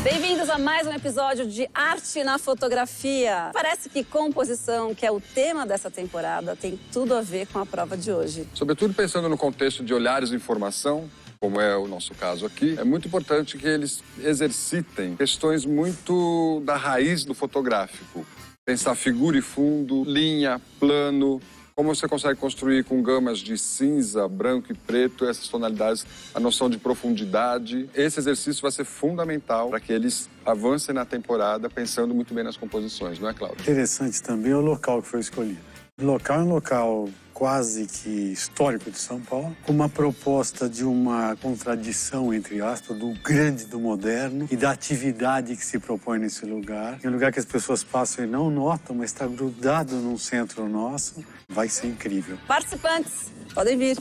Bem-vindos a mais um episódio de Arte na Fotografia. Parece que composição, que é o tema dessa temporada, tem tudo a ver com a prova de hoje. Sobretudo pensando no contexto de olhares de informação, como é o nosso caso aqui, é muito importante que eles exercitem questões muito da raiz do fotográfico. Pensar figura e fundo, linha, plano, como você consegue construir com gamas de cinza, branco e preto, essas tonalidades, a noção de profundidade. Esse exercício vai ser fundamental para que eles avancem na temporada pensando muito bem nas composições, não é, Cláudio? Interessante também o local que foi escolhido. O local é um local quase que histórico de São Paulo, com uma proposta de uma contradição, entre aspas, do grande, do moderno e da atividade que se propõe nesse lugar. É um lugar que as pessoas passam e não notam, mas está grudado num centro nosso. Vai ser incrível. Participantes, podem vir.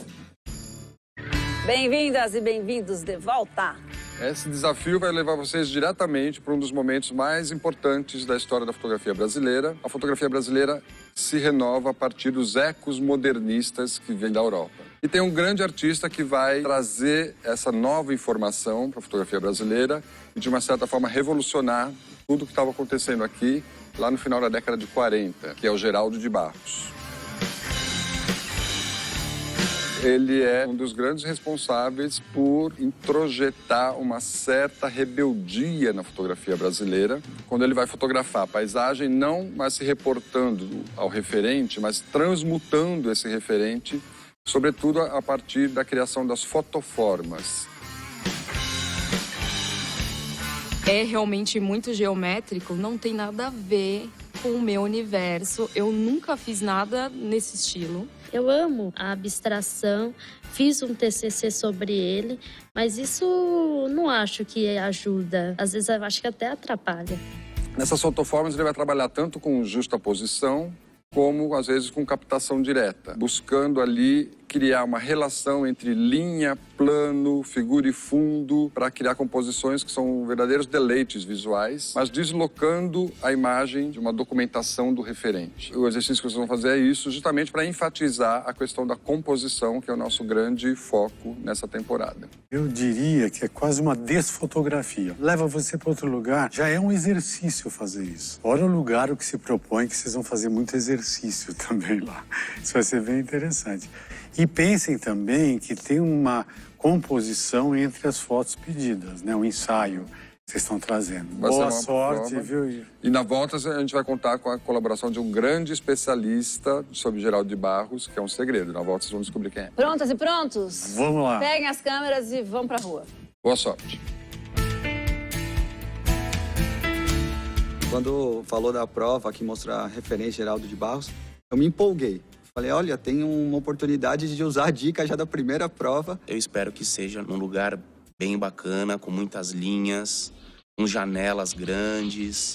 Bem-vindas e bem-vindos de volta. Esse desafio vai levar vocês diretamente para um dos momentos mais importantes da história da fotografia brasileira. A fotografia brasileira se renova a partir dos ecos modernistas que vêm da Europa. E tem um grande artista que vai trazer essa nova informação para a fotografia brasileira e, de uma certa forma, revolucionar tudo o que estava acontecendo aqui lá no final da década de 40, que é o Geraldo de Barros. Ele é um dos grandes responsáveis por introjetar uma certa rebeldia na fotografia brasileira, quando ele vai fotografar a paisagem, não mais se reportando ao referente, mas transmutando esse referente, sobretudo a partir da criação das fotoformas. É realmente muito geométrico, não tem nada a ver com o meu universo. Eu nunca fiz nada nesse estilo. Eu amo a abstração, fiz um TCC sobre ele, mas isso não acho que ajuda. Às vezes eu acho que até atrapalha. Nessas fotoformas ele vai trabalhar tanto com justaposição, como às vezes com captação direta, buscando ali criar uma relação entre linha, plano, figura e fundo, para criar composições que são verdadeiros deleites visuais, mas deslocando a imagem de uma documentação do referente. O exercício que vocês vão fazer é isso, justamente para enfatizar a questão da composição, que é o nosso grande foco nessa temporada. Eu diria que é quase uma desfotografia. Leva você para outro lugar, já é um exercício fazer isso. Olha o lugar, o que se propõe, que vocês vão fazer muito exercício também lá. Isso vai ser bem interessante. E pensem também que tem uma composição entre as fotos pedidas, né? Um ensaio que vocês estão trazendo. Boa sorte, prova. Viu? E na volta a gente vai contar com a colaboração de um grande especialista sobre Geraldo de Barros, que é um segredo. Na volta vocês vão descobrir quem é. Prontas e prontos? Vamos lá. Peguem as câmeras e vão pra rua. Boa sorte. Quando falou da prova que mostra a referência Geraldo de Barros, eu me empolguei. Falei, olha, tem uma oportunidade de usar a dica já da primeira prova. Eu espero que seja num lugar bem bacana, com muitas linhas, com janelas grandes.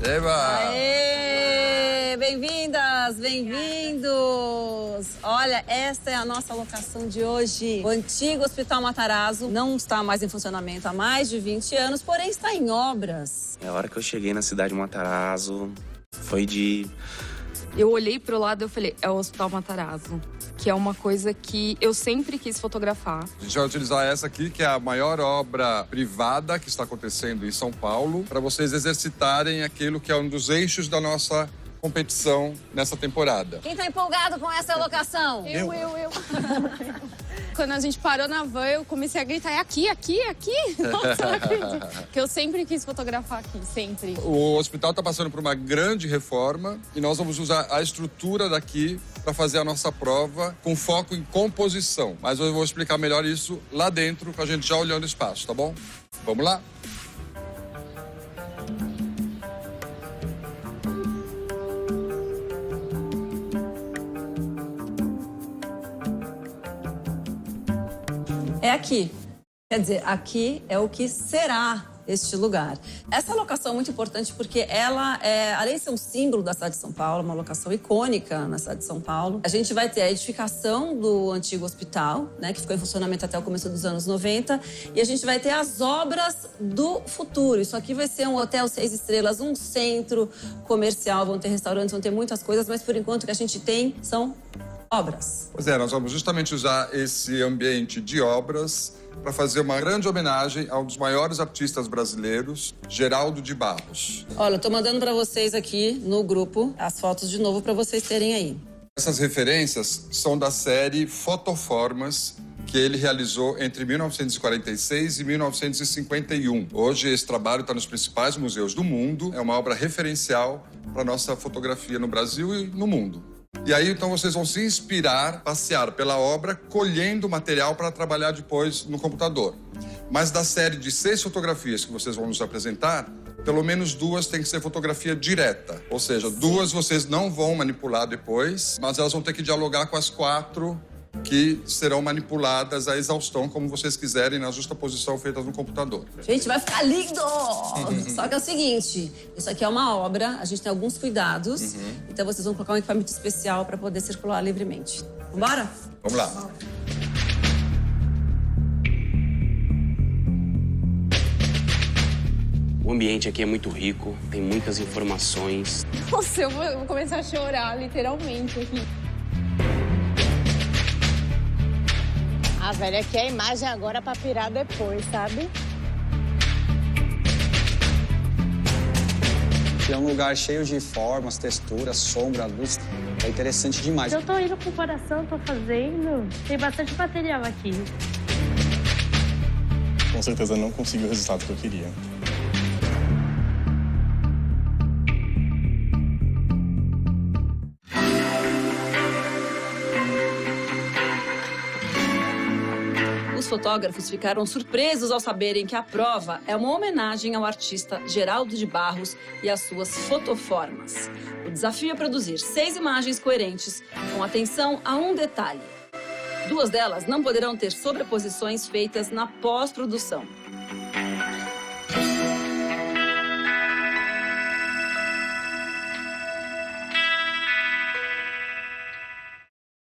Eba! Aê! Bem-vindas, bem-vindos! Olha, esta é a nossa locação de hoje. O antigo Hospital Matarazzo não está mais em funcionamento há mais de 20 anos, porém está em obras. A hora que eu cheguei na cidade de Matarazzo, foi de... Eu olhei pro lado e eu falei, é o Hospital Matarazzo, que é uma coisa que eu sempre quis fotografar. A gente vai utilizar essa aqui, que é a maior obra privada que está acontecendo em São Paulo, para vocês exercitarem aquilo que é um dos eixos da nossa competição nessa temporada. Quem tá empolgado com essa locação? Eu. Quando a gente parou na van, eu comecei a gritar, é aqui, aqui, aqui. Nossa, não acredito. Porque eu sempre quis fotografar aqui, sempre. O hospital está passando por uma grande reforma e nós vamos usar a estrutura daqui para fazer a nossa prova com foco em composição. Mas eu vou explicar melhor isso lá dentro, com a gente já olhando o espaço, tá bom? Vamos lá? É aqui. Quer dizer, aqui é o que será este lugar. Essa locação é muito importante porque ela além de ser um símbolo da cidade de São Paulo, uma locação icônica na cidade de São Paulo, a gente vai ter a edificação do antigo hospital, né, que ficou em funcionamento até o começo dos anos 90, e a gente vai ter as obras do futuro. Isso aqui vai ser um hotel 6 estrelas, um centro comercial, vão ter restaurantes, vão ter muitas coisas, mas por enquanto o que a gente tem são obras. Pois é, nós vamos justamente usar esse ambiente de obras para fazer uma grande homenagem a um dos maiores artistas brasileiros, Geraldo de Barros. Olha, eu tô mandando para vocês aqui no grupo as fotos de novo para vocês terem aí. Essas referências são da série Fotoformas, que ele realizou entre 1946 e 1951. Hoje, esse trabalho está nos principais museus do mundo. É uma obra referencial para a nossa fotografia no Brasil e no mundo. E aí, então, vocês vão se inspirar, passear pela obra, colhendo material para trabalhar depois no computador. Mas da série de 6 fotografias que vocês vão nos apresentar, pelo menos 2 tem que ser fotografia direta. Ou seja, 2 vocês não vão manipular depois, mas elas vão ter que dialogar com as 4 que serão manipuladas à exaustão, como vocês quiserem, na justa posição feitas no computador. Gente, vai ficar lindo! Só que é o seguinte, isso aqui é uma obra, a gente tem alguns cuidados, então vocês vão colocar um equipamento especial para poder circular livremente. Vambora? Vamos lá. O ambiente aqui é muito rico, tem muitas informações. Nossa, eu vou começar a chorar, literalmente, aqui. A velha quer a imagem agora pra pirar depois, sabe? É um lugar cheio de formas, texturas, sombra, luz. É interessante demais. Eu tô indo com o coração, tô fazendo. Tem bastante material aqui. Com certeza não consegui o resultado que eu queria. Os fotógrafos ficaram surpresos ao saberem que a prova é uma homenagem ao artista Geraldo de Barros e às suas fotoformas. O desafio é produzir 6 imagens coerentes, com atenção a um detalhe. 2 delas não poderão ter sobreposições feitas na pós-produção.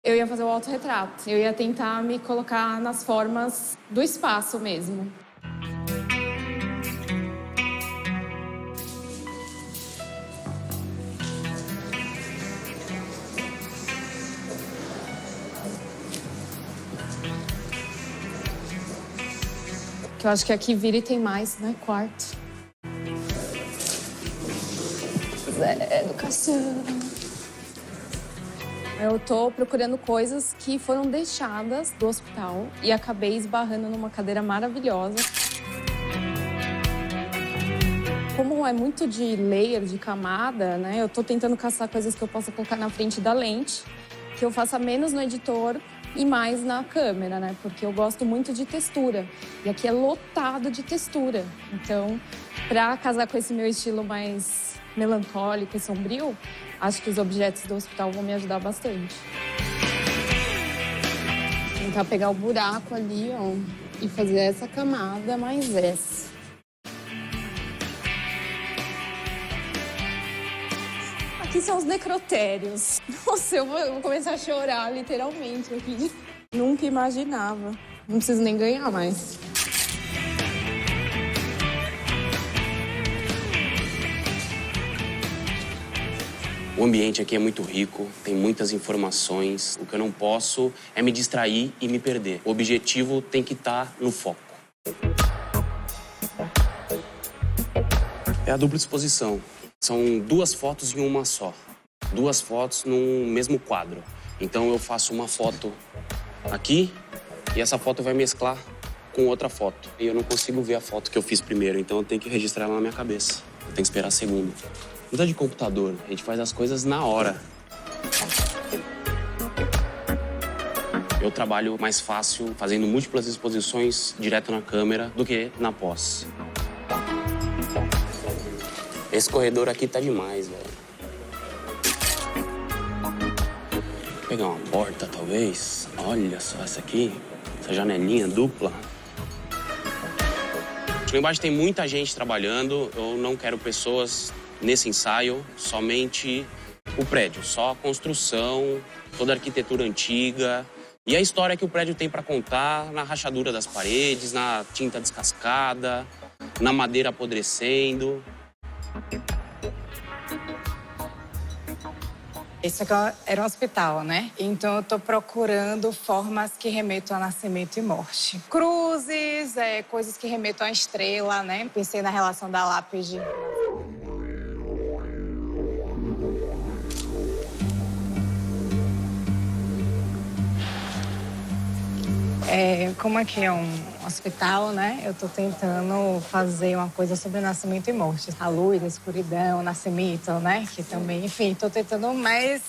Eu ia fazer o autorretrato. Eu ia tentar me colocar nas formas do espaço mesmo. Que eu acho que aqui vira e tem mais, né? Quarto. Educação. Eu tô procurando coisas que foram deixadas do hospital e acabei esbarrando numa cadeira maravilhosa. Como é muito de layer, de camada, né? Eu tô tentando caçar coisas que eu possa colocar na frente da lente, que eu faça menos no editor e mais na câmera, né? Porque eu gosto muito de textura. E aqui é lotado de textura. Então, pra casar com esse meu estilo mais melancólico e sombrio, acho que os objetos do hospital vão me ajudar bastante. Tentar pegar o buraco ali, ó, e fazer essa camada mais essa. Aqui são os necrotérios. Nossa, eu vou começar a chorar, literalmente, aqui. Nunca imaginava. Não preciso nem ganhar mais. O ambiente aqui é muito rico, tem muitas informações. O que eu não posso é me distrair e me perder. O objetivo tem que estar no foco. É a dupla exposição. São 2 fotos em uma só. 2 fotos num mesmo quadro. Então eu faço uma foto aqui e essa foto vai mesclar com outra foto. E eu não consigo ver a foto que eu fiz primeiro, então eu tenho que registrar ela na minha cabeça. Eu tenho que esperar a segunda. Não é de computador, a gente faz as coisas na hora. Eu trabalho mais fácil fazendo múltiplas exposições direto na câmera do que na pós. Esse corredor aqui tá demais, velho. Vou pegar uma porta, talvez. Olha só essa aqui, essa janelinha dupla. Lá embaixo tem muita gente trabalhando, eu não quero pessoas nesse ensaio, somente o prédio, só a construção, toda a arquitetura antiga e a história que o prédio tem para contar na rachadura das paredes, na tinta descascada, na madeira apodrecendo. Esse aqui era um hospital, né? Então eu tô procurando formas que remetam a nascimento e morte. Cruzes, coisas que remetam à estrela, né? Pensei na relação da lápide. Como aqui é um hospital, né? Eu tô tentando fazer uma coisa sobre nascimento e morte. A luz, a escuridão, o nascimento, né? Que também, enfim, tô tentando, mas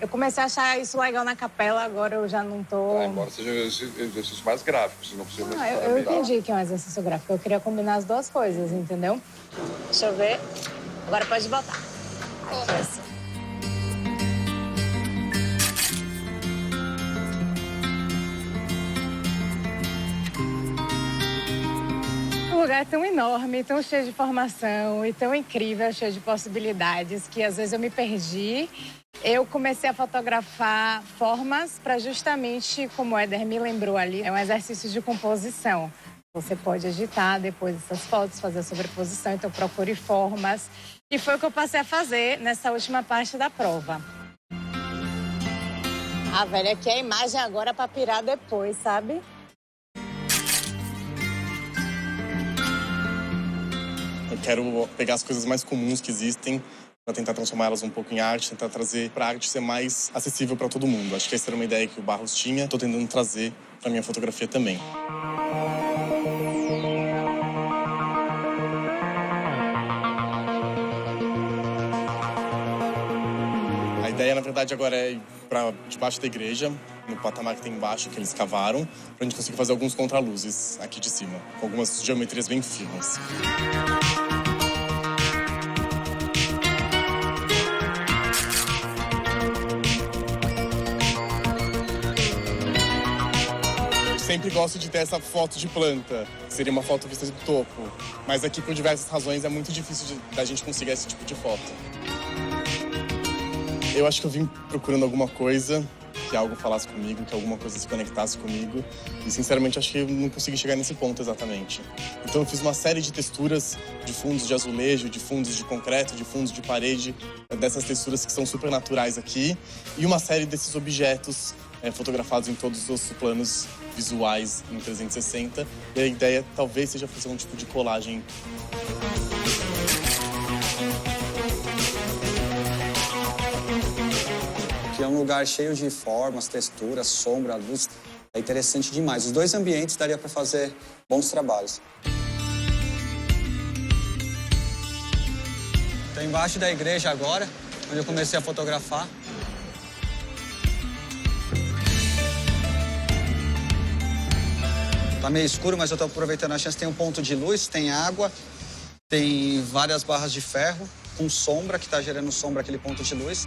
eu comecei a achar isso legal na capela, agora eu já não tô... Embora seja um exercício mais gráfico, se não precisa... Eu entendi que é um exercício gráfico, eu queria combinar as duas coisas, entendeu? Deixa eu ver. Agora pode botar. Aqui, O lugar é tão enorme, tão cheio de informação e tão incrível, cheio de possibilidades, que às vezes eu me perdi. Eu comecei a fotografar formas para justamente, como o Éder me lembrou ali, é um exercício de composição. Você pode agitar depois essas fotos, fazer a sobreposição, então procure formas. E foi o que eu passei a fazer nessa última parte da prova. A velha quer a imagem agora para pirar depois, sabe? Eu quero pegar as coisas mais comuns que existem para tentar transformá-las um pouco em arte, tentar trazer para a arte ser mais acessível para todo mundo. Acho que essa era uma ideia que o Barros tinha, estou tentando trazer para minha fotografia também. A ideia, na verdade, agora é ir para debaixo da igreja, no patamar que tem embaixo, que eles cavaram, para a gente conseguir fazer alguns contraluzes aqui de cima, com algumas geometrias bem firmes. Eu sempre gosto de ter essa foto de planta, que seria uma foto vista do topo, mas aqui, por diversas razões, é muito difícil da gente conseguir esse tipo de foto. Eu acho que eu vim procurando alguma coisa, que algo falasse comigo, que alguma coisa se conectasse comigo. E, sinceramente, acho que eu não consegui chegar nesse ponto exatamente. Então, eu fiz uma série de texturas de fundos de azulejo, de fundos de concreto, de fundos de parede, dessas texturas que são super naturais aqui. E uma série desses objetos fotografados em todos os planos visuais em 360. E a ideia talvez seja fazer um tipo de colagem. É um lugar cheio de formas, texturas, sombra, luz. É interessante demais. Os dois ambientes daria para fazer bons trabalhos. Estou embaixo da igreja agora, onde eu comecei a fotografar. Tá meio escuro, mas eu estou aproveitando a chance. Tem um ponto de luz, tem água, tem várias barras de ferro com sombra, que está gerando sombra aquele ponto de luz.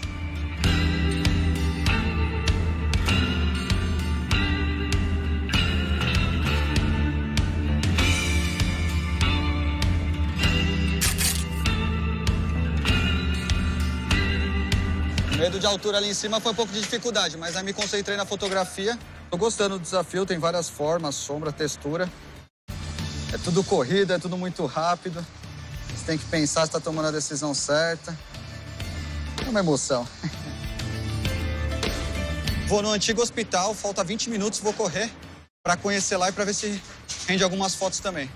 Medo de altura ali em cima foi um pouco de dificuldade, mas aí me concentrei na fotografia. Tô gostando do desafio, tem várias formas, sombra, textura. É tudo corrida, é tudo muito rápido. Você tem que pensar se tá tomando a decisão certa. É uma emoção. Vou no antigo hospital, falta 20 minutos, vou correr para conhecer lá e para ver se rende algumas fotos também.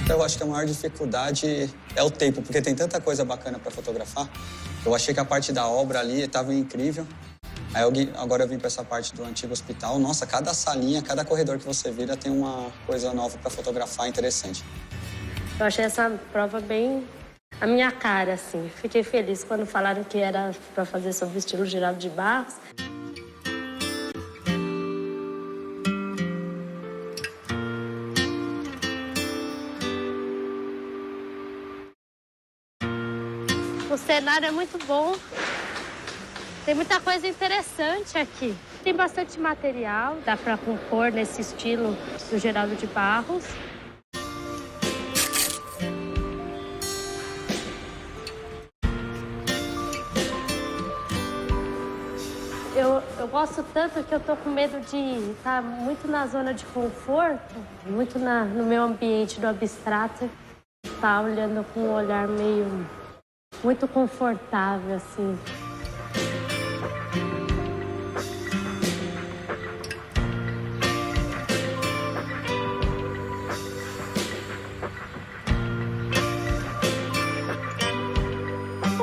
Eu acho que a maior dificuldade é o tempo, porque tem tanta coisa bacana para fotografar. Eu achei que a parte da obra ali estava incrível. Agora eu vim para essa parte do antigo hospital. Nossa, cada salinha, cada corredor que você vira tem uma coisa nova para fotografar, interessante. Eu achei essa prova bem a minha cara, assim. Fiquei feliz quando falaram que era para fazer sobre o estilo Geraldo de Barros. O cenário é muito bom. Tem muita coisa interessante aqui. tem bastante material, dá para compor nesse estilo do Geraldo de Barros. Eu gosto tanto que eu tô com medo de estar muito na zona de conforto, muito no meu ambiente do abstrato, tá olhando com um olhar meio muito confortável, assim.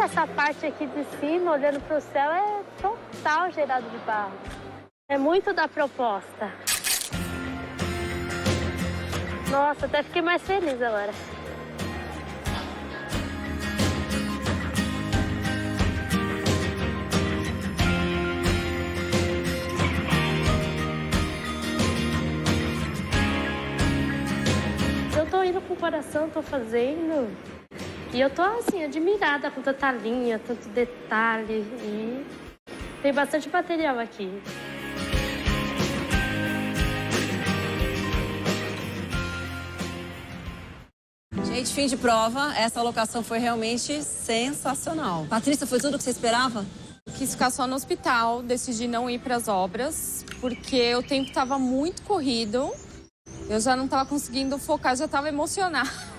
Essa parte aqui de cima, olhando para o céu, é total Geraldo de Barros. É muito da proposta. Nossa, até fiquei mais feliz agora. Eu tô indo com o coração, tô fazendo. E eu tô, assim, admirada com tanta linha, tanto detalhe. E tem bastante material aqui. Gente, fim de prova. Essa locação foi realmente sensacional. Patrícia, foi tudo o que você esperava? Quis ficar só no hospital, decidi não ir para as obras, porque o tempo estava muito corrido. Eu já não estava conseguindo focar, já estava emocionada.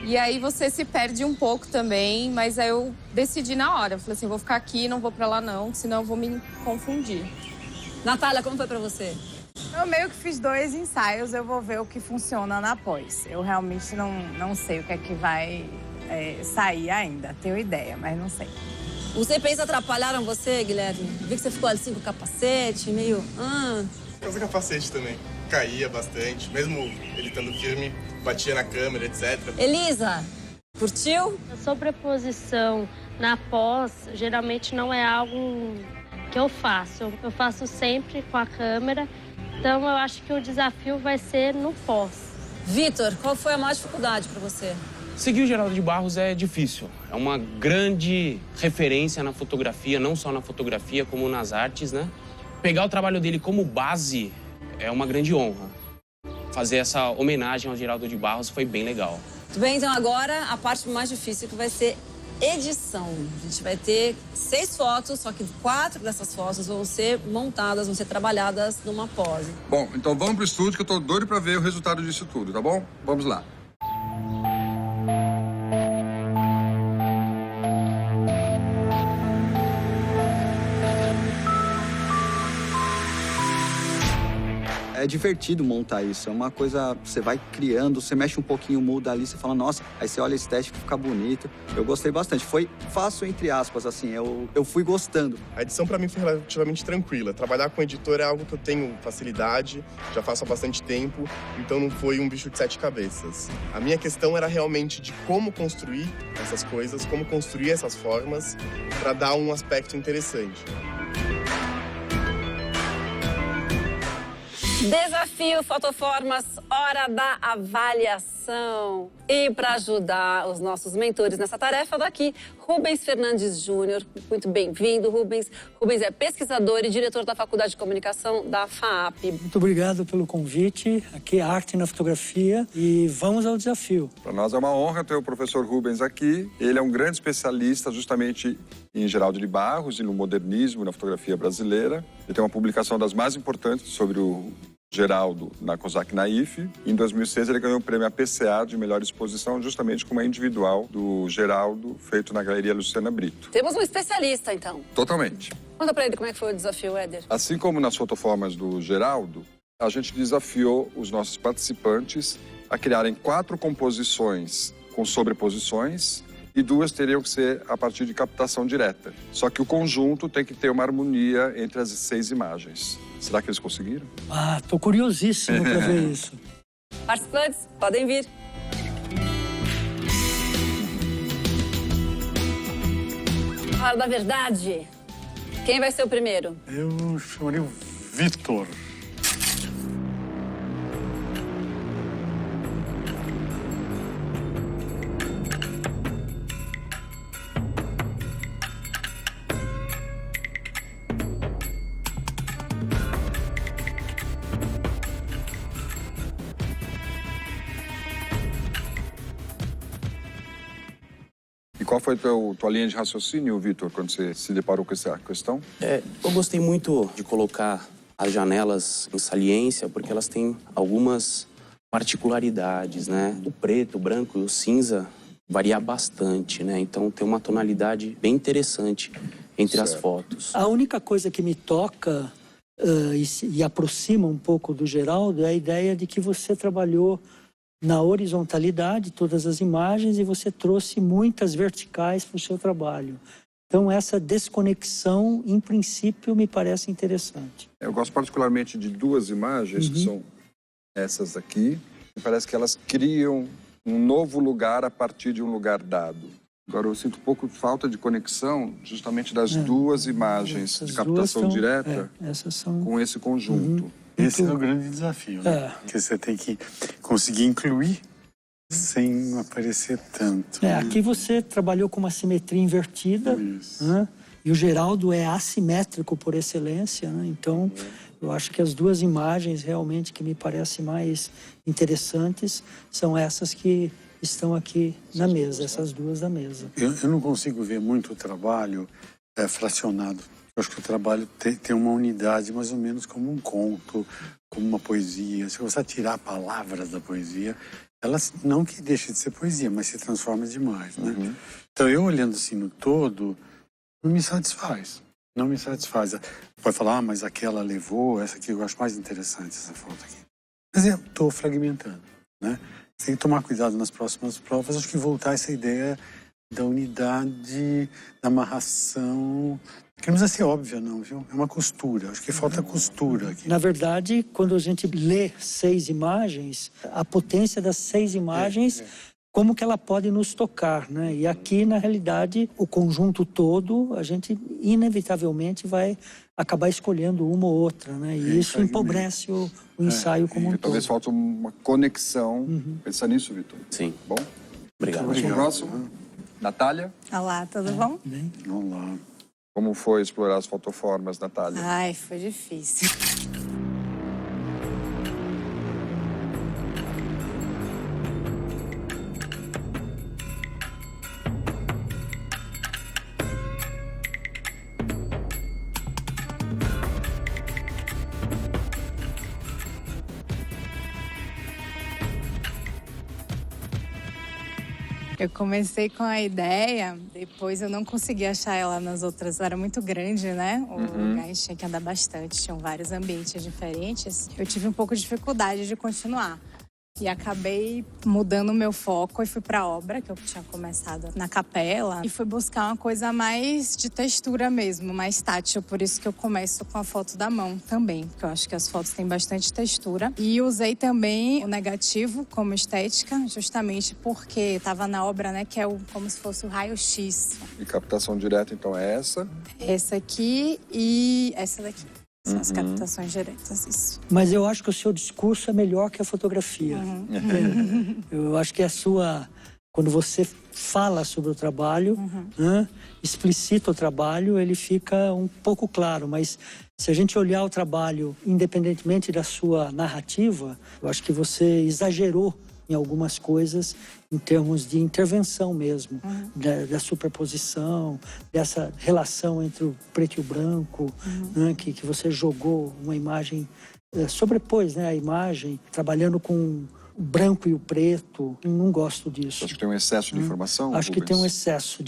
E aí você se perde um pouco também, mas aí eu decidi na hora. Eu falei assim, vou ficar aqui, não vou pra lá não, senão eu vou me confundir. Natália, como foi pra você? Eu meio que fiz 2 ensaios, eu vou ver o que funciona na pós. Eu realmente não sei o que é que vai sair ainda. Tenho ideia, mas não sei. Os EPIs atrapalharam você, Guilherme? Vi que você ficou assim com o capacete, meio... Eu usei capacete também. Caía bastante, mesmo ele estando firme, batia na câmera, etc. Elisa, curtiu? A sobreposição na pós geralmente não é algo que eu faço. Eu faço sempre com a câmera, então eu acho que o desafio vai ser no pós. Vitor, qual foi a maior dificuldade para você? Seguir o Geraldo de Barros é difícil. É uma grande referência na fotografia, não só na fotografia, como nas artes, né? Pegar o trabalho dele como base é uma grande honra. Fazer essa homenagem ao Geraldo de Barros foi bem legal. Muito bem, então agora a parte mais difícil que vai ser edição. A gente vai ter 6 fotos, só que 4 dessas fotos vão ser montadas, vão ser trabalhadas numa pose. Bom, então vamos pro estúdio que eu tô doido pra ver o resultado disso tudo, tá bom? Vamos lá. É divertido montar isso, é uma coisa, você vai criando, você mexe um pouquinho, muda ali, você fala, nossa, aí você olha a estética e fica bonito. Eu gostei bastante, foi fácil entre aspas, assim, eu fui gostando. A edição pra mim foi relativamente tranquila. Trabalhar com editor é algo que eu tenho facilidade, já faço há bastante tempo, então não foi um bicho de 7 cabeças. A minha questão era realmente de como construir essas coisas, como construir essas formas para dar um aspecto interessante. Desafio Fotoformas, hora da avaliação. E para ajudar os nossos mentores nessa tarefa, daqui Rubens Fernandes Júnior. Muito bem-vindo, Rubens. Rubens é pesquisador e diretor da Faculdade de Comunicação da FAAP. Muito obrigado pelo convite. Aqui é Arte na Fotografia e vamos ao desafio. Para nós é uma honra ter o professor Rubens aqui. Ele é um grande especialista justamente em Geraldo de Barros e no modernismo na fotografia brasileira. Ele tem uma publicação das mais importantes sobre o Geraldo na Cosac Naif. Em 2006 ele ganhou o prêmio APCA de melhor exposição justamente com uma individual do Geraldo feito na Galeria Luciana Brito. Temos um especialista, então. Totalmente. Conta pra ele como é que foi o desafio, Éder. Assim como nas fotoformas do Geraldo, a gente desafiou os nossos participantes a criarem 4 composições com sobreposições e 2 teriam que ser a partir de captação direta. Só que o conjunto tem que ter uma harmonia entre as 6 imagens. Será que eles conseguiram? Tô curiosíssimo para ver isso. Participantes, podem vir. Hora da verdade. Quem vai ser o primeiro? Eu chamaria o Vitor. E qual foi a tua linha de raciocínio, Vitor, quando você se deparou com essa questão? Eu gostei muito de colocar as janelas em saliência, porque elas têm algumas particularidades, né? O preto, o branco e o cinza varia bastante, né? Então tem uma tonalidade bem interessante entre as fotos. A única coisa que me toca e aproxima um pouco do Geraldo é a ideia de que você trabalhou na horizontalidade todas as imagens e você trouxe muitas verticais para o seu trabalho. Então essa desconexão, em princípio, me parece interessante. Eu gosto particularmente de duas imagens, que são essas aqui. Me parece que elas criam um novo lugar a partir de um lugar dado. Agora, eu sinto um pouco de falta de conexão justamente das duas imagens de captação direta essas são... com esse conjunto. Esse é o grande desafio, né? Que você tem que conseguir incluir sem aparecer tanto. Aqui você trabalhou com uma simetria invertida, né? E o Geraldo é assimétrico por excelência, né? Então, eu acho que as duas imagens realmente que me parecem mais interessantes são essas que estão aqui na mesa, essas duas da mesa. Eu não consigo ver muito o trabalho fracionado. Eu acho que o trabalho tem uma unidade mais ou menos como um conto, como uma poesia. Se você tirar palavras da poesia, elas não que deixe de ser poesia, mas se transforma demais, né? Então, eu olhando assim no todo, não me satisfaz. Não me satisfaz. Pode falar, mas aquela levou, essa aqui eu acho mais interessante, essa foto aqui. Mas eu estou fragmentando, né? Você tem que tomar cuidado nas próximas provas. Acho que voltar a essa ideia da unidade, da amarração, que não precisa ser óbvia, não, viu? É uma costura. Acho que falta costura aqui. Na verdade, quando a gente lê 6 imagens, a potência das 6 imagens, como que ela pode nos tocar, né? E aqui, na realidade, o conjunto todo, a gente inevitavelmente vai acabar escolhendo uma ou outra, né? E isso empobrece o ensaio como um todo. Talvez falte uma conexão. Pensa nisso, Vitor? Sim. Bom? Obrigado. Vamos pro próximo. Natália? Olá, tudo bom? Vamos lá. Como foi explorar as fotoformas, Natália? Ai, foi difícil. Eu comecei com a ideia, depois eu não consegui achar ela nas outras, era muito grande, né? O lugar a gente tinha que andar bastante, tinham vários ambientes diferentes. Eu tive um pouco de dificuldade de continuar. E acabei mudando o meu foco e fui para a obra, que eu tinha começado na capela. E fui buscar uma coisa mais de textura mesmo, mais tátil. Por isso que eu começo com a foto da mão também, porque eu acho que as fotos têm bastante textura. E usei também o negativo como estética, justamente porque estava na obra, né, que é como se fosse o raio-x. E captação direta, então, é essa? Essa aqui e essa daqui. São as captações diretas, isso. Mas eu acho que o seu discurso é melhor que a fotografia. Eu acho que quando você fala sobre o trabalho, né, explicita o trabalho, ele fica um pouco claro. Mas se a gente olhar o trabalho, independentemente da sua narrativa, eu acho que você exagerou em algumas coisas em termos de intervenção mesmo, da superposição, dessa relação entre o preto e o branco, né, que você jogou uma imagem, sobrepôs, né, a imagem, trabalhando com o branco e o preto. Eu não gosto disso. Acho que tem um excesso de informação, Acho que tem um excesso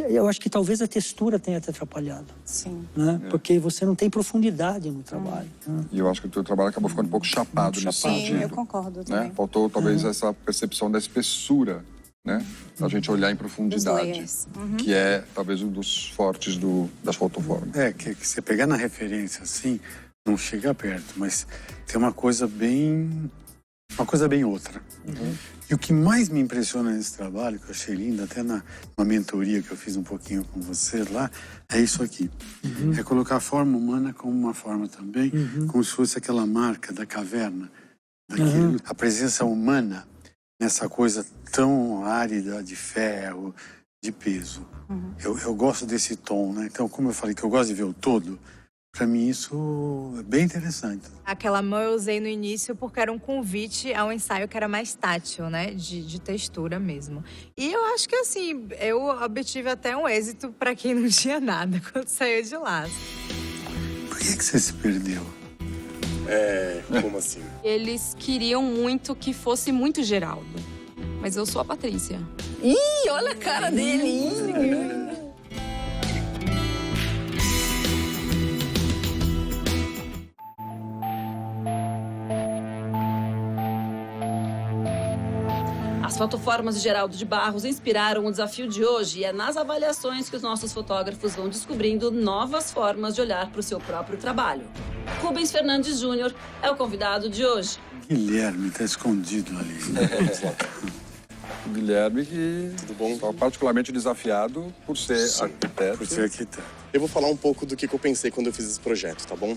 eu acho que talvez a textura tenha te atrapalhado. Sim. Né? Porque você não tem profundidade no trabalho. Né? E eu acho que o teu trabalho acabou ficando um pouco chapado nesse sentido. Sim, eu concordo também. Né? Faltou talvez essa percepção da espessura, né? A gente olhar em profundidade, que é talvez um dos fortes das fotoformas. Que você pegar na referência assim, não chega perto, mas tem uma coisa bem outra. E o que mais me impressiona nesse trabalho, que eu achei lindo, até na mentoria que eu fiz um pouquinho com você lá, é isso aqui. É colocar a forma humana como uma forma também, como se fosse aquela marca da caverna, a presença humana nessa coisa tão árida de ferro, de peso. Eu gosto desse tom, né? Então, como eu falei que eu gosto de ver o todo, Para mim, isso é bem interessante. Aquela mão eu usei no início porque era um convite a um ensaio que era mais tátil, né? De textura mesmo. E eu acho que, assim, eu obtive até um êxito para quem não tinha nada quando saiu de lá. Por que você se perdeu? Como assim? Eles queriam muito que fosse muito Geraldo. Mas eu sou a Patrícia. Ih, olha a cara dele. As fotoformas de Geraldo de Barros inspiraram o desafio de hoje e é nas avaliações que os nossos fotógrafos vão descobrindo novas formas de olhar para o seu próprio trabalho. Rubens Fernandes Júnior é o convidado de hoje. Guilherme está escondido ali. O Guilherme, que Tudo bom? está particularmente desafiado por ser arquiteto. Por ser arquiteto. Eu vou falar um pouco do que eu pensei quando eu fiz esse projeto, tá bom?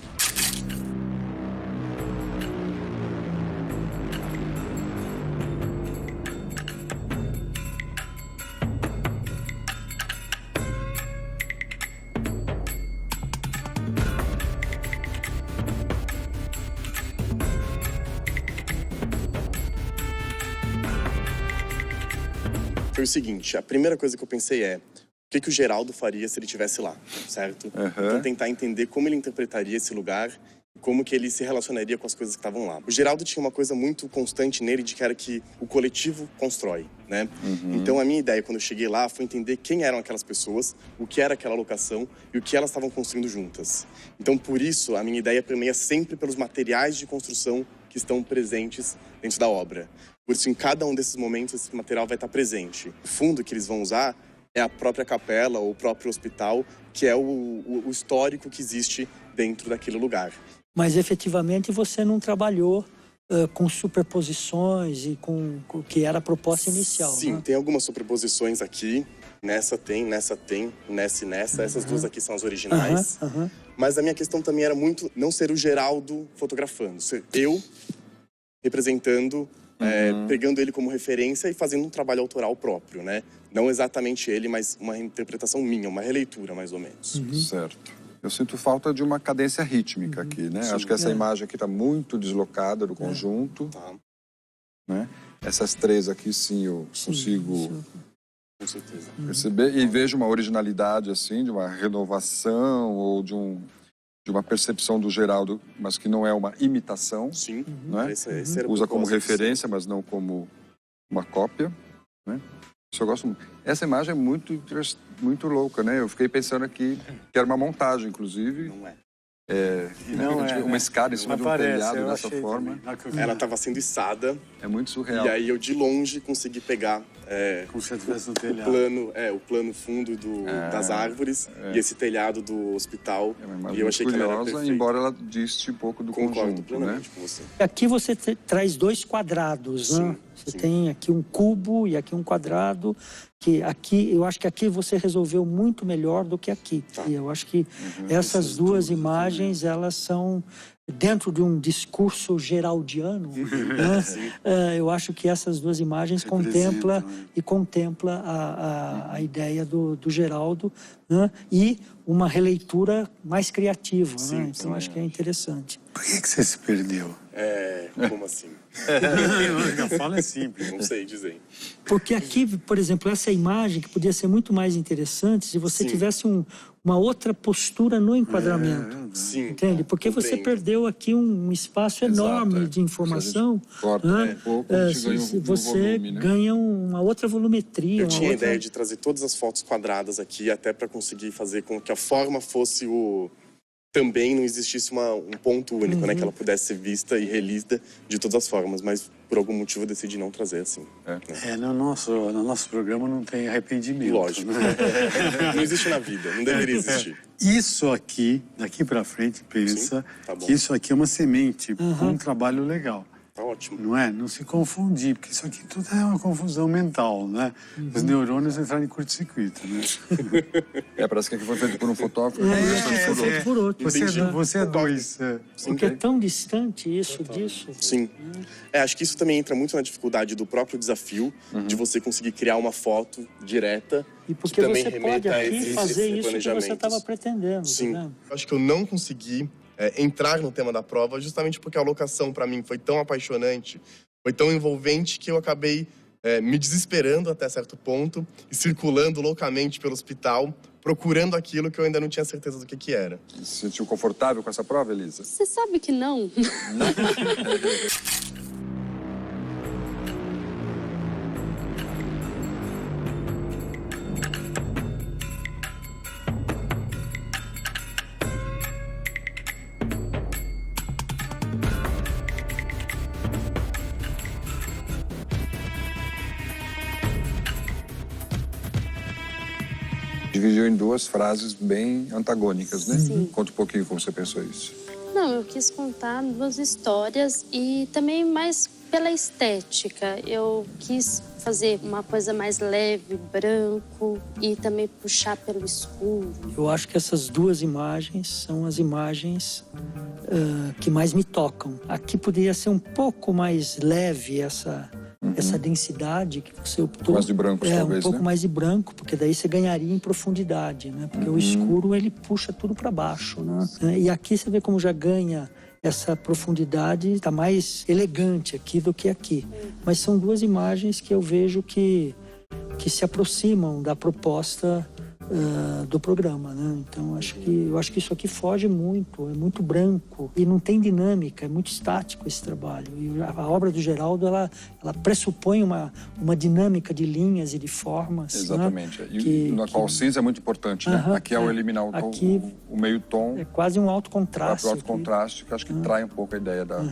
Foi o seguinte, a primeira coisa que eu pensei é o que o Geraldo faria se ele estivesse lá, certo? Então tentar entender como ele interpretaria esse lugar, como que ele se relacionaria com as coisas que estavam lá. O Geraldo tinha uma coisa muito constante nele de que era que o coletivo constrói, né? Então a minha ideia quando eu cheguei lá foi entender quem eram aquelas pessoas, o que era aquela locação e o que elas estavam construindo juntas. Então por isso a minha ideia permeia sempre pelos materiais de construção que estão presentes dentro da obra. Por isso, em cada um desses momentos, esse material vai estar presente. O fundo que eles vão usar é a própria capela ou o próprio hospital, que é o histórico que existe dentro daquele lugar. Mas, efetivamente, você não trabalhou com superposições e com o que era a proposta inicial, Sim, né? tem algumas superposições aqui. Nessa tem, nessa tem, nessa e nessa. Essas duas aqui são as originais. Mas a minha questão também era muito não ser o Geraldo fotografando. Ser eu representando... pegando ele como referência e fazendo um trabalho autoral próprio, né? Não exatamente ele, mas uma interpretação minha, uma releitura, mais ou menos. Certo. Eu sinto falta de uma cadência rítmica aqui, né? Sim. Acho que essa imagem aqui está muito deslocada do conjunto. Tá, Né? Essas três aqui, sim, eu consigo com certeza. perceber. E vejo uma originalidade, assim, de uma renovação ou de uma percepção do Geraldo, mas que não é uma imitação. Sim, Né? esse era o Usa como propósito, referência, mas não como uma cópia. Né? Isso eu gosto muito. Essa imagem é muito louca, né? Eu fiquei pensando aqui que era uma montagem, inclusive. Não é. Uma escada em cima de um telhado dessa forma. Ela estava sendo içada. É muito surreal. E aí eu, de longe, consegui pegar Como se estivesse no telhado. o plano fundo das árvores e esse telhado do hospital. É uma imagem E eu achei que ela era curiosa, perfeita. embora ela diste um pouco do Concordo conjunto, né? plenamente com você. Aqui você traz dois quadrados, né? Você tem aqui um cubo e aqui um quadrado. Que aqui, eu acho que aqui você resolveu muito melhor do que aqui. E eu acho que essas duas imagens, elas são dentro de um discurso geraldiano, né? Eu acho que essas duas imagens contempla a ideia do Geraldo, né? E uma releitura mais criativa, né? Então acho que é interessante. Por que você se perdeu? Como assim? Não fala simples. Não sei dizer. Porque aqui, por exemplo, essa imagem que podia ser muito mais interessante se você tivesse uma outra postura no enquadramento. Sim. Entende? Porque você perdeu aqui um espaço enorme de informação. Você ganha uma outra volumetria. Eu tinha a ideia de trazer todas as fotos quadradas aqui, até para conseguir fazer com que a forma fosse também não existisse um ponto único, né? Que ela pudesse ser vista e relida de todas as formas, mas por algum motivo eu decidi não trazer assim. No nosso programa não tem arrependimento. Lógico. Né? Não existe na vida, não deveria existir. Isso aqui, daqui para frente, pensa que isso aqui é uma semente com um trabalho legal. Tá ótimo. Não é? Não se confundir, porque isso aqui tudo é uma confusão mental, né? Os neurônios entrarem em curto-circuito, né? Parece que aqui foi feito por um fotógrafo. Foi feito por outro. Você é dois. Porque é tão distante isso disso. Sim. Acho que isso também entra muito na dificuldade do próprio desafio, de você conseguir criar uma foto direta. E porque que também você pode aqui fazer isso que você estava pretendendo. Sim. Tá vendo? Acho que eu não consegui entrar no tema da prova justamente porque a locação, para mim, foi tão apaixonante, foi tão envolvente que eu acabei me desesperando até certo ponto e circulando loucamente pelo hospital, procurando aquilo que eu ainda não tinha certeza do que era. Se sentiu confortável com essa prova, Elisa? Você sabe que não. Dividiu em duas frases bem antagônicas, né? Sim. Conta um pouquinho como você pensou isso. Não, eu quis contar duas histórias e também mais pela estética. Eu quis fazer uma coisa mais leve, branco, e também puxar pelo escuro. Eu acho que essas duas imagens são as imagens que mais me tocam. Aqui poderia ser um pouco mais leve essa densidade que você optou. Mais de branco, talvez, um pouco né? mais de branco, porque daí você ganharia em profundidade, né? Porque o escuro, ele puxa tudo para baixo, né? E aqui você vê como já ganha essa profundidade, está mais elegante aqui do que aqui. Mas são duas imagens que eu vejo que se aproximam da proposta do programa, né? Então eu acho que isso aqui foge muito, é muito branco e não tem dinâmica, é muito estático esse trabalho. E a obra do Geraldo ela pressupõe uma dinâmica de linhas e de formas. Exatamente. Né? E na qual o cinza é muito importante, né? Aqui ao eliminar o meio tom. É quase um alto contraste. O alto contraste, que acho que trai um pouco a ideia da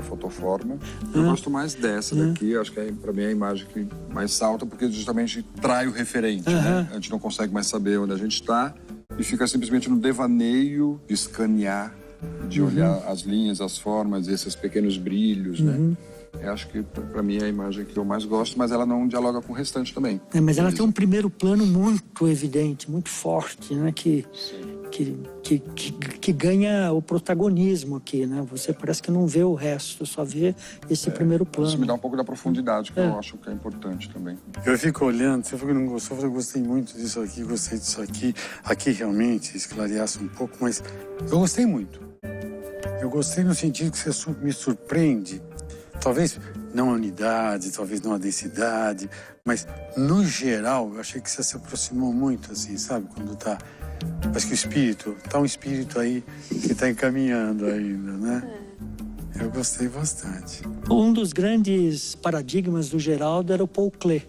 fotoforma. Eu gosto mais dessa daqui, acho que para mim é a imagem que mais salta, porque justamente trai o referente, né? A gente não consegue mais saber onde a gente está e fica simplesmente no devaneio de escanear, de olhar as linhas, as formas, esses pequenos brilhos, né? Eu acho que para mim é a imagem que eu mais gosto, mas ela não dialoga com o restante também. Mas ela tem um primeiro plano muito evidente, muito forte, né? Que ganha o protagonismo aqui, né? Você parece que não vê o resto, só vê esse primeiro plano. Isso me dá um pouco da profundidade, que eu acho que é importante também. Eu fico olhando, você falou que não gostou, eu gostei muito disso aqui, gostei disso aqui. Aqui realmente esclareasse um pouco, mas eu gostei muito. Eu gostei no sentido que você me surpreende. Talvez não a unidade, talvez não a densidade, mas no geral eu achei que você se aproximou muito, assim, sabe? Quando tá... Acho que o espírito, tá um espírito aí que tá encaminhando ainda, né? Eu gostei bastante. Um dos grandes paradigmas do Geraldo era o Paul Klee,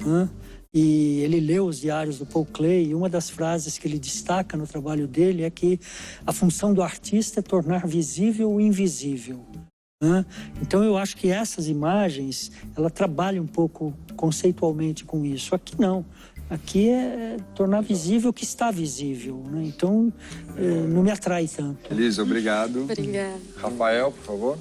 né? E ele leu os diários do Paul Klee e uma das frases que ele destaca no trabalho dele é que a função do artista é tornar visível o invisível. Então eu acho que essas imagens, ela trabalha um pouco conceitualmente com isso. Aqui não. Aqui é tornar visível o que está visível, né? Então não me atrai tanto. Elisa, obrigado. Obrigada. Rafael, por favor.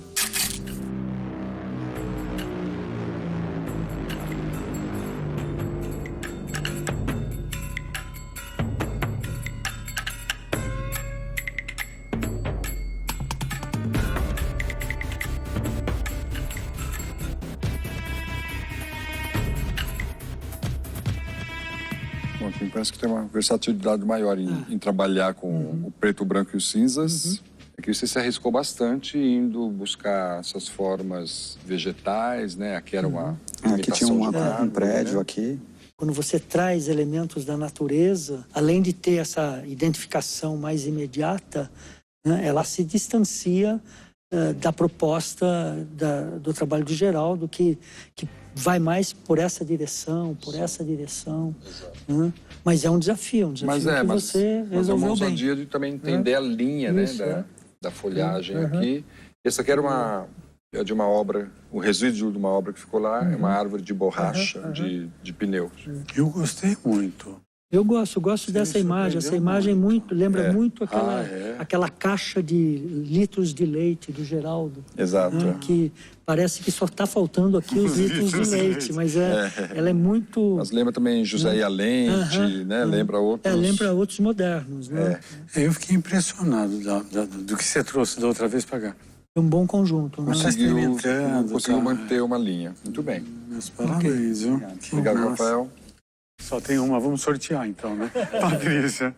Bom, aqui parece que tem uma versatilidade maior em trabalhar com o preto, o branco e os cinzas. Aqui você se arriscou bastante indo buscar essas formas vegetais, né? Aqui era uma Aqui tinha um prédio, né? Aqui. Quando você traz elementos da natureza, além de ter essa identificação mais imediata, né, ela se distancia da proposta do trabalho do Geraldo, que vai mais por essa direção, né? Mas é um desafio que você resolveu bem. Mas é uma ousadia de também entender a linha, né, da folhagem aqui. Essa aqui era de uma obra, o resíduo de uma obra que ficou lá, é uma árvore de borracha, de pneus. Eu gostei muito. Eu gosto dessa imagem. Essa imagem lembra muito aquela caixa de litros de leite do Geraldo. Exato. Né? Que parece que só está faltando aqui os litros de leite, mas ela é muito... Mas lembra também José e a Lente, né? Lembra outros... lembra outros modernos, né? Eu fiquei impressionado do que você trouxe da outra vez para cá. É um bom conjunto. Né? Conseguiu manter uma linha. Muito bem. Meus parabéns, viu? Obrigado, Rafael. Só tem uma, vamos sortear então, né? Patrícia.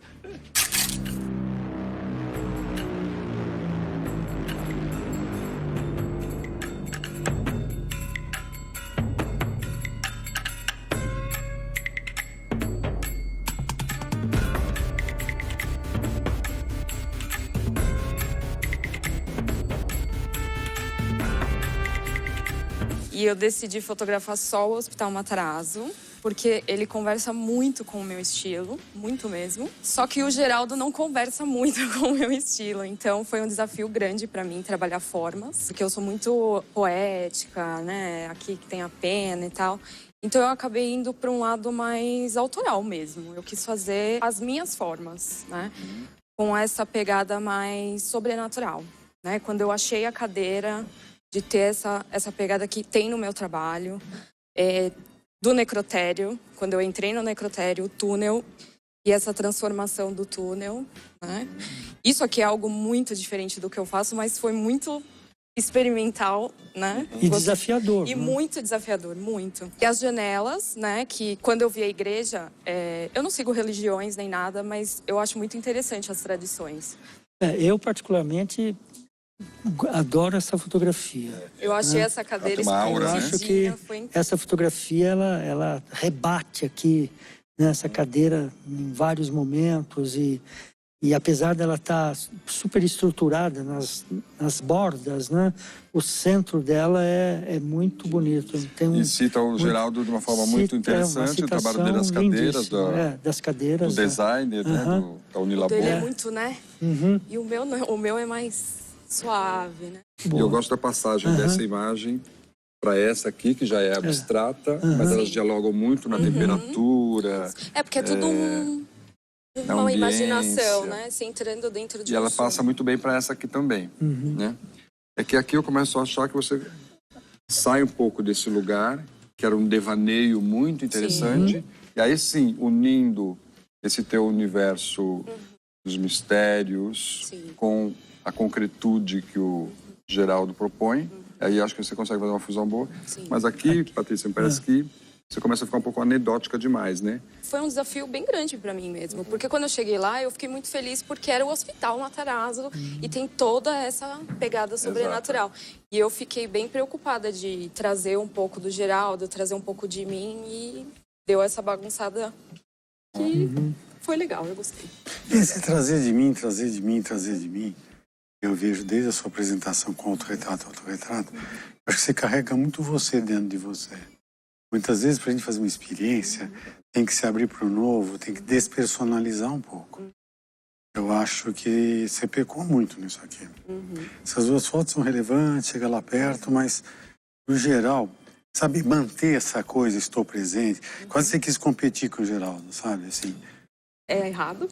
E eu decidi fotografar só o Hospital Matarazzo, porque ele conversa muito com o meu estilo, muito mesmo. Só que o Geraldo não conversa muito com o meu estilo, então foi um desafio grande para mim trabalhar formas, porque eu sou muito poética, né? Aqui que tem a pena e tal. Então eu acabei indo para um lado mais autoral mesmo. Eu quis fazer as minhas formas, né? Com essa pegada mais sobrenatural, né? Quando eu achei a cadeira, de ter essa pegada que tem no meu trabalho, do necrotério, quando eu entrei no necrotério, o túnel e essa transformação do túnel, né? Isso aqui é algo muito diferente do que eu faço, mas foi muito experimental, né? E desafiador. E muito desafiador, muito. E as janelas, né? Que quando eu vi a igreja, eu não sigo religiões nem nada, mas eu acho muito interessante as tradições. Eu, particularmente, adoro essa fotografia. Eu achei essa cadeira Eu acho que essa fotografia, ela rebate aqui nessa cadeira em vários momentos e apesar dela estar super estruturada nas bordas, né? O centro dela é muito bonito. E cita o Geraldo de uma forma muito interessante, o trabalho dele das cadeiras, das cadeiras, do designer, né? Da Unilabor. Ele é muito, né? E o meu é mais suave, né? E eu gosto da passagem dessa imagem para essa aqui, que já é abstrata, mas elas dialogam muito na temperatura. Porque é tudo uma imaginação, né? Se entrando dentro de E ela passa muito bem para essa aqui também, né? É que aqui eu começo a achar que você sai um pouco desse lugar, que era um devaneio muito interessante, e aí sim, unindo esse teu universo dos mistérios com a concretude que o Geraldo propõe, aí acho que você consegue fazer uma fusão boa. Mas aqui, Patrícia, me parece que você começa a ficar um pouco anedótica demais, né? Foi um desafio bem grande para mim mesmo, porque quando eu cheguei lá, eu fiquei muito feliz porque era o Hospital Matarazzo e tem toda essa pegada sobrenatural. E eu fiquei bem preocupada de trazer um pouco do Geraldo, trazer um pouco de mim e deu essa bagunçada que foi legal, eu gostei. Esse trazer de mim, eu vejo desde a sua apresentação com autorretrato, acho que você carrega muito você dentro de você. Muitas vezes, para a gente fazer uma experiência, tem que se abrir para o novo, tem que despersonalizar um pouco. Eu acho que você pecou muito nisso aqui. Essas duas fotos são relevantes, chega lá perto, mas, no geral, sabe, manter essa coisa, estou presente. Quase você quis competir com o Geraldo, sabe, assim. É errado?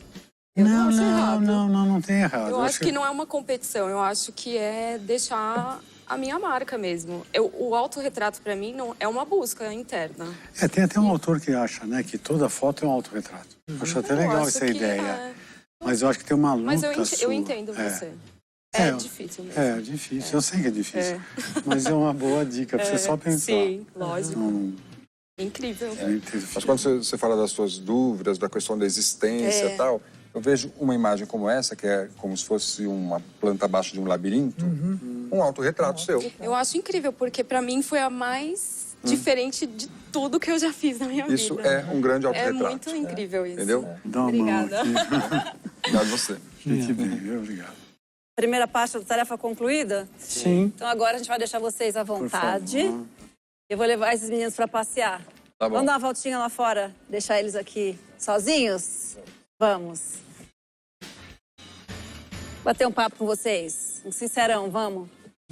Não tem errado. Eu acho que não é uma competição, eu acho que é deixar a minha marca mesmo. O autorretrato, para mim, não é uma busca interna. Tem até um autor que acha, né, que toda foto é um autorretrato. Eu acho até legal essa ideia. Mas eu acho que tem uma luta Mas eu entendo você. É difícil mesmo. É difícil, eu sei que é difícil. Mas é uma boa dica para você só pensar. Sim, lógico. Incrível. Mas quando você fala das suas dúvidas, da questão da existência e tal, eu vejo uma imagem como essa, que é como se fosse uma planta abaixo de um labirinto, um autorretrato seu. Eu acho incrível, porque para mim foi a mais diferente de tudo que eu já fiz na minha vida. Isso é um grande autorretrato. É muito incrível isso. Entendeu? Obrigada. Obrigado a você. Obrigado. Primeira parte da tarefa concluída? Sim. Então agora a gente vai deixar vocês à vontade. Eu vou levar esses meninos para passear. Tá bom. Vamos dar uma voltinha lá fora, deixar eles aqui sozinhos? Vamos. Bater um papo com vocês. Um sincerão, vamos?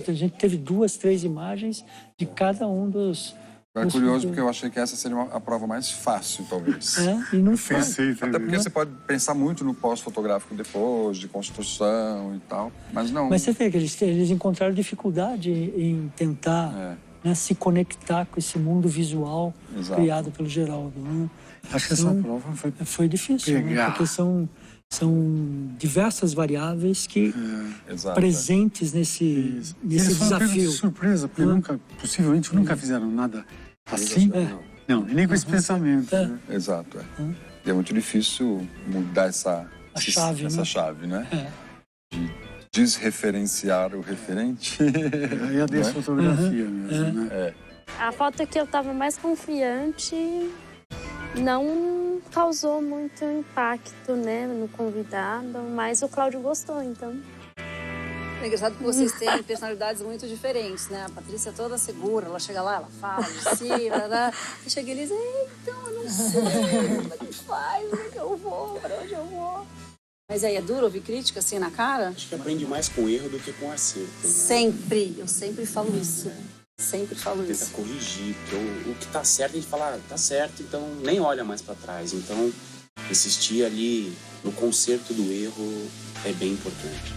A gente teve 2, 3 imagens de cada um dos É curioso porque eu achei que essa seria a prova mais fácil, talvez. E não foi. Até porque você pode pensar muito no pós-fotográfico depois, de construção e tal, mas não. Mas você vê que eles encontraram dificuldade em tentar se conectar com esse mundo visual criado pelo Geraldo. Né? Acho que essa prova foi difícil, né? Porque são diversas variáveis que presentes nesse desafio. De surpresa, porque possivelmente nunca fizeram nada assim. Não, e nem com esse pensamento. Né? Exato. E é muito difícil mudar essa chave, né? De desreferenciar o referente. É a desfotografia mesmo, né? A foto que eu tava mais confiante não causou muito impacto, né, no convidado, mas o Cláudio gostou, então. É engraçado que vocês têm personalidades muito diferentes, né? A Patrícia é toda segura, ela chega lá, ela fala de si, e chega e diz, então, eu não sei, como é que faz, onde é que eu vou, para onde eu vou? Mas aí, é duro ouvir crítica assim na cara? Acho que aprende mais com erro do que com acerto. Né? Sempre, eu sempre falo isso. Sempre falo isso. Tenta corrigir, porque o que tá certo, a gente fala, tá certo, então nem olha mais para trás. Então, insistir ali no conserto do erro é bem importante.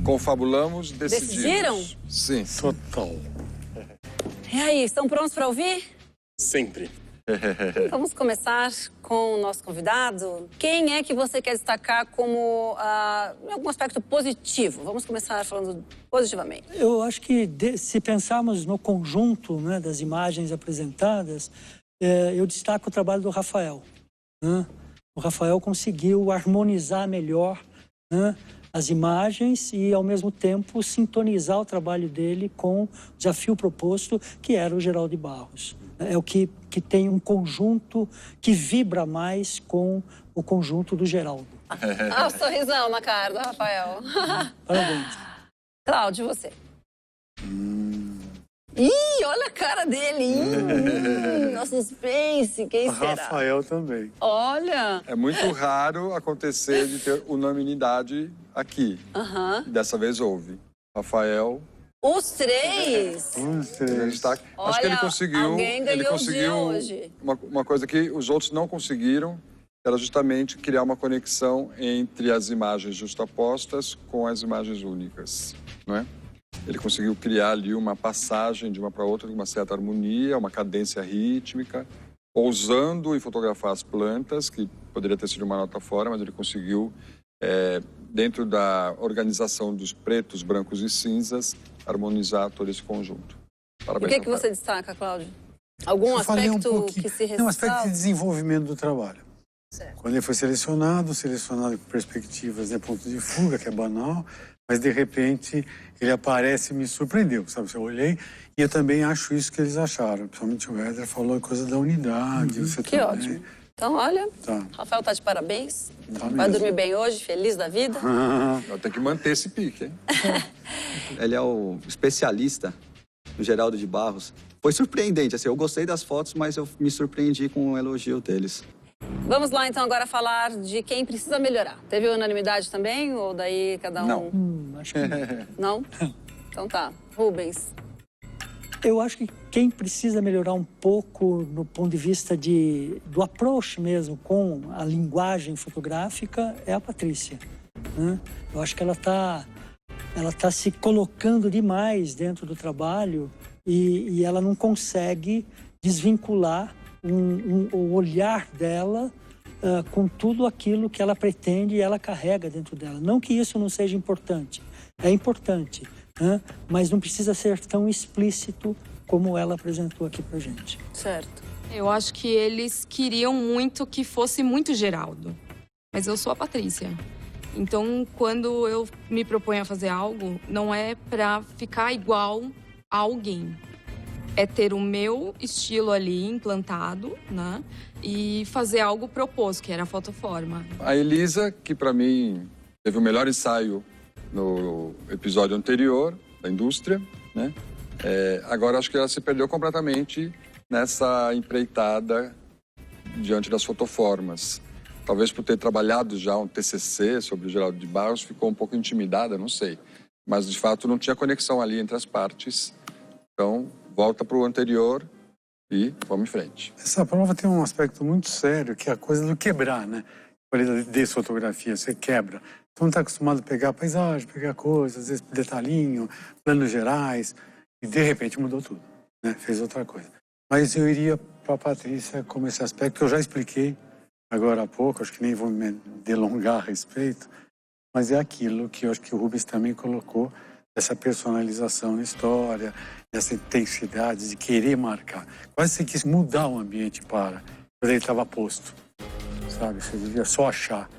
Confabulamos, decidimos. Decidiram? Sim. Total. E aí, estão prontos para ouvir? Sempre. Vamos começar com o nosso convidado. Quem é que você quer destacar como algum aspecto positivo? Vamos começar falando positivamente. Eu acho que se pensarmos no conjunto, né, das imagens apresentadas, eu destaco o trabalho do Rafael. Né? O Rafael conseguiu harmonizar melhor, né, as imagens e, ao mesmo tempo, sintonizar o trabalho dele com o desafio proposto, que era o Geraldo de Barros. É o que tem um conjunto que vibra mais com o conjunto do Geraldo. O sorrisão na cara do Rafael. Parabéns. Cláudio, você. Ih, olha a cara dele. Nossa, suspense, quem será? Rafael também. Olha. É muito raro acontecer de ter unanimidade aqui. Dessa vez houve. Rafael... Os três? Olha, acho que ele conseguiu hoje. Uma coisa que os outros não conseguiram, era justamente criar uma conexão entre as imagens justapostas com as imagens únicas, não é? Ele conseguiu criar ali uma passagem de uma para outra, com uma certa harmonia, uma cadência rítmica, ousando em fotografar as plantas, que poderia ter sido uma nota fora, mas ele conseguiu, dentro da organização dos pretos, brancos e cinzas, harmonizar todo esse conjunto. Parabéns. O que você destaca, Cláudio? Algum aspecto que se ressalta? Um aspecto de desenvolvimento do trabalho. Certo. Quando ele foi selecionado com perspectivas, né, ponto de fuga, que é banal, mas de repente ele aparece e me surpreendeu, sabe? Eu olhei e eu também acho isso que eles acharam. Principalmente o Éder falou a coisa da unidade. Você que também. Ótimo. Então, olha, Rafael tá de parabéns. Vai dormir bem hoje, feliz da vida. Eu tenho que manter esse pique, hein? Ele é o especialista no Geraldo de Barros. Foi surpreendente, assim, eu gostei das fotos, mas eu me surpreendi com o elogio deles. Vamos lá, então, agora falar de quem precisa melhorar. Teve unanimidade também, ou daí cada um... Não. Acho que não. Não? Então tá. Rubens. Eu acho que quem precisa melhorar um pouco no ponto de vista do approach mesmo com a linguagem fotográfica é a Patrícia. Né? Eu acho que ela tá se colocando demais dentro do trabalho e ela não consegue desvincular o olhar dela com tudo aquilo que ela pretende e ela carrega dentro dela. Não que isso não seja importante, é importante, né? Mas não precisa ser tão explícito como ela apresentou aqui pra gente. Certo. Eu acho que eles queriam muito que fosse muito Geraldo, mas eu sou a Patrícia. Então, quando eu me proponho a fazer algo, não é pra ficar igual a alguém. É ter o meu estilo ali implantado, né? E fazer algo proposto, que era a fotoforma. A Elisa, que para mim teve o melhor ensaio no episódio anterior, da indústria, né? Agora acho que ela se perdeu completamente nessa empreitada diante das fotoformas. Talvez por ter trabalhado já um TCC sobre o Geraldo de Barros, ficou um pouco intimidada, não sei. Mas, de fato, não tinha conexão ali entre as partes. Então, volta para o anterior e vamos em frente. Essa prova tem um aspecto muito sério, que é a coisa do quebrar, né? Qualidade de fotografia, você quebra. Então, está acostumado a pegar paisagem, pegar coisas, às vezes detalhinho, planos gerais, e de repente mudou tudo, né? Fez outra coisa. Mas eu iria para a Patrícia como esse aspecto que eu já expliquei agora há pouco, acho que nem vou me delongar a respeito, mas é aquilo que eu acho que o Rubens também colocou, essa personalização na história, essa intensidade de querer marcar. Quase você quis mudar o ambiente quando ele estava posto, sabe? Você devia só achar,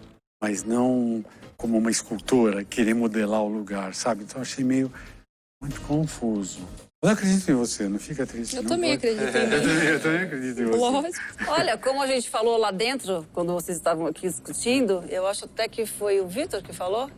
mas não como uma escultora, querer modelar o lugar, sabe? Então eu achei muito confuso. Eu acredito em você, não fica triste. Eu também acredito em mim. Eu também acredito em você. Lógico. Olha, como a gente falou lá dentro, quando vocês estavam aqui discutindo, eu acho até que foi o Vitor que falou,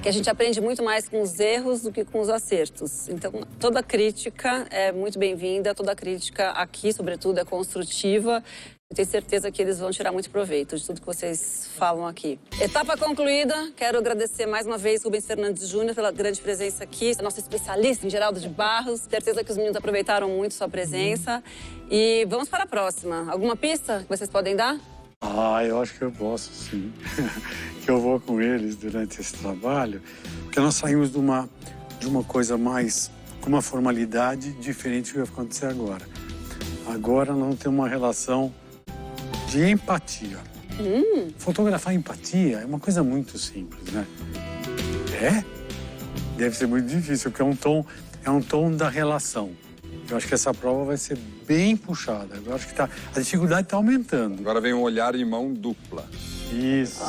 que a gente aprende muito mais com os erros do que com os acertos. Então, toda crítica é muito bem-vinda, toda crítica aqui, sobretudo, é construtiva. Eu tenho certeza que eles vão tirar muito proveito de tudo que vocês falam aqui. Etapa concluída. Quero agradecer mais uma vez Rubens Fernandes Júnior pela grande presença aqui. Nosso especialista em Geraldo de Barros. Certeza que os meninos aproveitaram muito sua presença. E vamos para a próxima. Alguma pista que vocês podem dar? Eu acho que eu posso, sim. Que eu vou com eles durante esse trabalho. Porque nós saímos de uma coisa mais... com uma formalidade diferente do que vai acontecer agora. Agora nós vamos ter uma relação de empatia. Fotografar empatia é uma coisa muito simples, né? Deve ser muito difícil, porque é um tom da relação. Eu acho que essa prova vai ser bem puxada. Eu acho que a dificuldade está aumentando. Agora vem um olhar em mão dupla. Isso.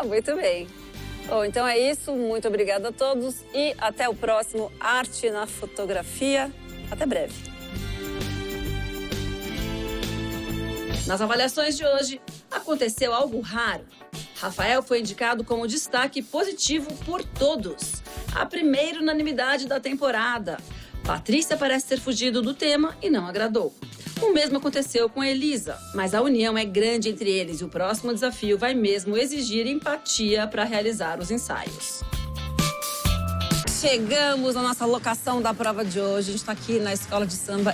Muito bem. Bom, então é isso. Muito obrigada a todos e até o próximo Arte na Fotografia. Até breve. Nas avaliações de hoje, aconteceu algo raro. Rafael foi indicado como destaque positivo por todos. A primeira unanimidade da temporada. Patrícia parece ter fugido do tema e não agradou. O mesmo aconteceu com Elisa, mas a união é grande entre eles e o próximo desafio vai mesmo exigir empatia para realizar os ensaios. Chegamos à nossa locação da prova de hoje. A gente está aqui na Escola de Samba